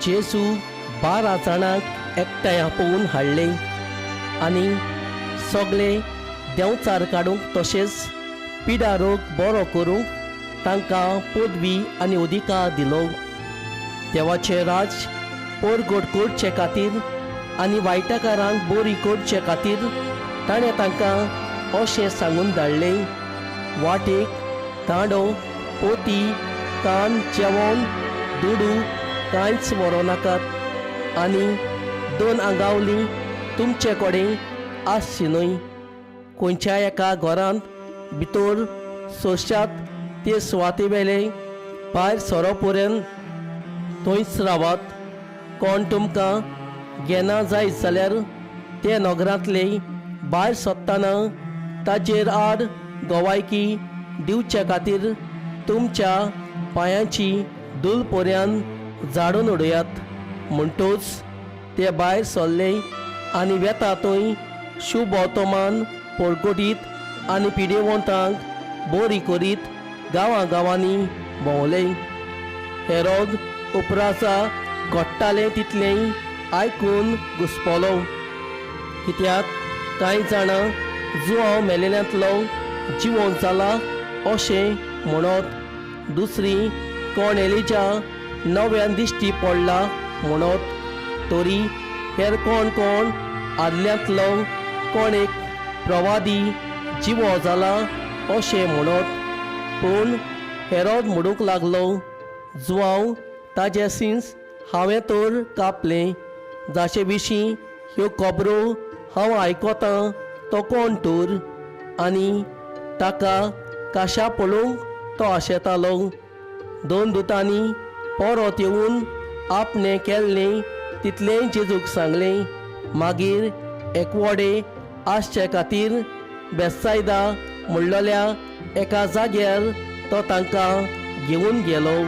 जेजू 12 जाणांक एकठांय आपोवन हाडले आनी सगळे देंवचार काडूंक तशेंच पिडा रोग बरो करूंक तांकां पदवी आनी अधिकार दिलो। देवाचें राज पोरगोट करचे खातीर आनी वायटाकारांक बरी करचे खातीर ताणें तांकां अशें सांगून धाडलें, वाटेक दांडो, पोती, कान, जेवण, दुडू कांयच व्हरोनाकात आनी 2 आंगावलीं तुमचे कडेन आसची न्हय। खंयच्याय एका घरांत भितर सोंशात ते सुवाते वेले भायर सरो पर्यंत थंयच रावात। कोण तुमकां घेना जायत जाल्यार ते नगरांतले भायर सोदतना ताजेर आड गवायकी दिवचे खातीर तुमच्या पांयांची धूल पर्यंत झाडून उडयात। म्हणटूच ते भायर सरले आनी वेता थंय शुभ वर्तमान पळकटीत आनी पिडेवंतांक बरी करीत गांवांनी भोंवले। हेरोद उपरासा घडटालें तितलें आयकून घुस्पलो, कित्याक कांय जाणां जुवांव मेलेल्यांतलो जिवंत जाला अशें म्हणत, दुसरी कोण एलिजा नव्यान दिश्टी पडला म्हणत, तरी हेर कोण कोण आदल्यांतलो कोण एक प्रवादी जिवो जाला अशें म्हणत। पूण हेरोद म्हणूंक लागलो, जुवांव ताजे सिंस हांवें तर कापलें, जाचे विशीं ह्यो खबरो हांव आयकतां तो कोण तर, आनी ताका काशा पळोवंक तो आशेतालो। 2 दुतांनी परत येवन आपणें केल्लें तितलें जेजूक सांगलें। मागीर एकवडे आसचे खातीर बेतसायदा म्हणलेल्या एका जाग्यार तो तांकां घेवन गेलो।